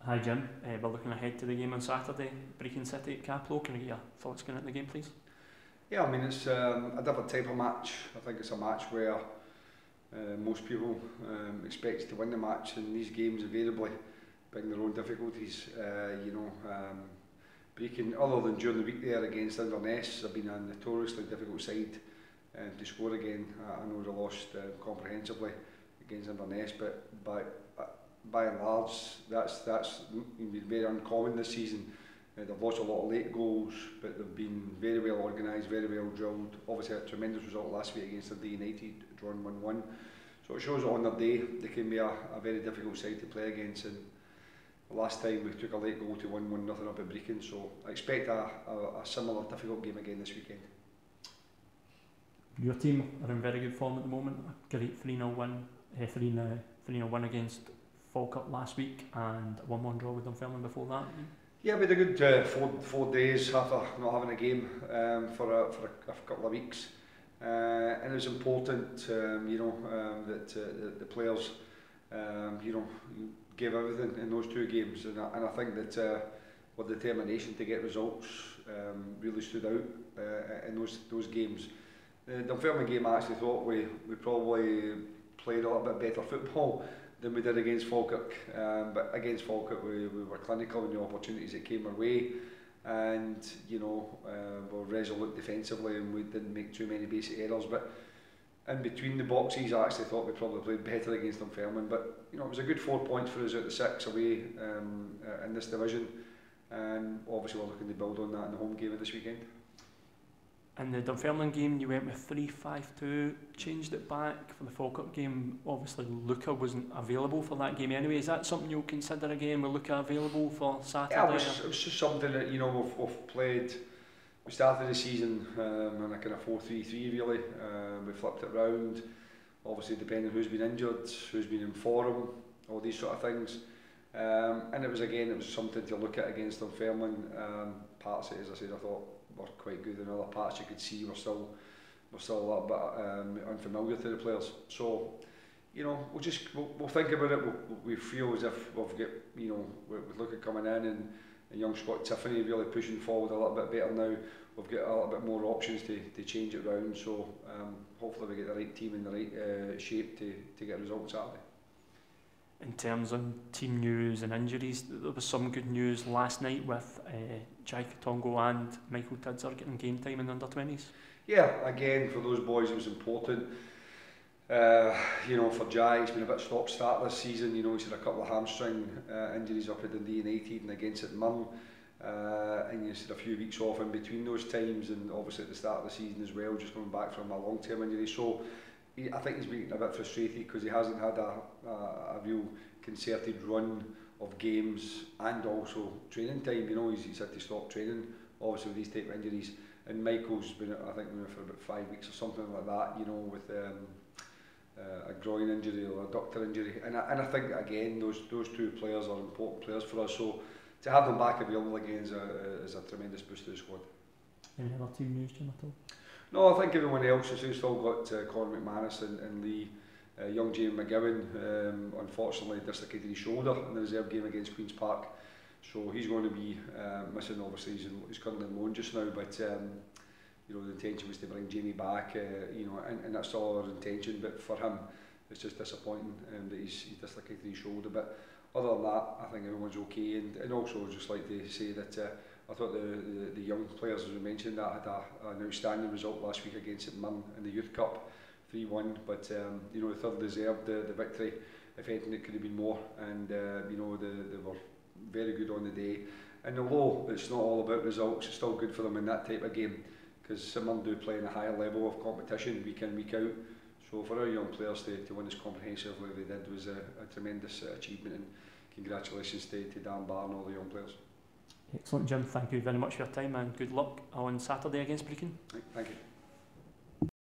Hi Jim, we're looking ahead to the game on Saturday, Brechin City at Caplow. Can I get your thoughts going at the game, please? Yeah, I mean it's a different type of match. I think it's a match where most people expect to win the match, and these games invariably bring their own difficulties. Brechin, other than during the week there against Inverness, have been a notoriously difficult side to score again. I know they lost comprehensively against Inverness, but by and large, that's been very uncommon this season. They've lost a lot of late goals, but they've been very well organised, very well drilled. Obviously, a tremendous result last week against Dundee United, drawn 1-1. So it shows that on their day they can be a very difficult side to play against. And last time we took a late goal to 1-1 nothing up at Brechin, so I expect a similar difficult game again this weekend. Your team are in very good form at the moment. A great 3-0 win, 3-0 win against Falkirk last week, and a 1-1 draw with Dunfermline before that. Yeah, we had a good four days after not having a game for a couple of weeks, and it was important, that the players, gave everything in those two games, and I think that with determination to get results really stood out in those games. The Dunfermline game, I actually thought we probably played a little bit better football than we did against Falkirk, but against Falkirk we were clinical in the opportunities that came our way, and we were resolute defensively and we didn't make too many basic errors. But in between the boxes, I actually thought we probably played better against Dunfermline. But it was a good 4 points for us out of 6 away in this division, and obviously we're looking to build on that in the home game of this weekend. In the Dunfermline game, you went with 3-5-2, changed it back for the Falkirk game. Obviously, Luca wasn't available for that game anyway. Is that something you'll consider again, with Luca available for Saturday? Yeah, it was just something that we've played. We started the season in a kind of 4-3-3 really. We flipped it round, obviously depending on who's been injured, who's been in form, all these sort of things. And it was something to look at against Dunfermline. Parts of it, as I said, I thought were quite good, and other parts you could see were still a little bit unfamiliar to the players. So we'll think about it. We feel as if we've got with Luca coming in and young Scott Tiffany really pushing forward a little bit better now. We've got a little bit more options to change it round. So hopefully we get the right team in the right shape to get results out of it. In terms of team news and injuries, there was some good news last night with Quitongo and Michael Tidser getting game time in the under-20s. Yeah, again, for those boys it was important. For Jai, it's been a bit stop-start this season. He's had a couple of hamstring injuries up at Dundee United and against St Mirren. And he's had a few weeks off in between those times, and obviously at the start of the season as well, just coming back from a long-term injury. So I think he's been a bit frustrated because he hasn't had a real concerted run of games and also training time. He's had to stop training, obviously, with these type of injuries. And Michael's been, I think, for about 5 weeks or something like that, with a groin injury or a adductor injury. And I think, again, those two players are important players for us. So to have them back available again is a tremendous boost to the squad. Any other team news, Jim, at all? No, I think everyone else has still got Conor McManus and Lee. Young Jamie McGowan unfortunately dislocated his shoulder in the reserve game against Queen's Park, so he's going to be missing. Obviously he's currently on loan just now, but the intention was to bring Jamie back, and that's all our intention. But for him, it's just disappointing that he's dislocated his shoulder. But other than that, I think everyone's okay. And also I'd just like to say that I thought the young players, as we mentioned, that had an outstanding result last week against St Mirren in the Youth Cup, 3-1. But the third deserved the victory. If anything, it could have been more. And they were very good on the day. And although it's not all about results, it's still good for them in that type of game, because St Mirren do play in a higher level of competition week in, week out. So for our young players to win as comprehensively as they did was a tremendous achievement, and congratulations to Dan Barr and all the young players. Excellent, Jim. Thank you very much for your time, and good luck on Saturday against Brechin. Thank you.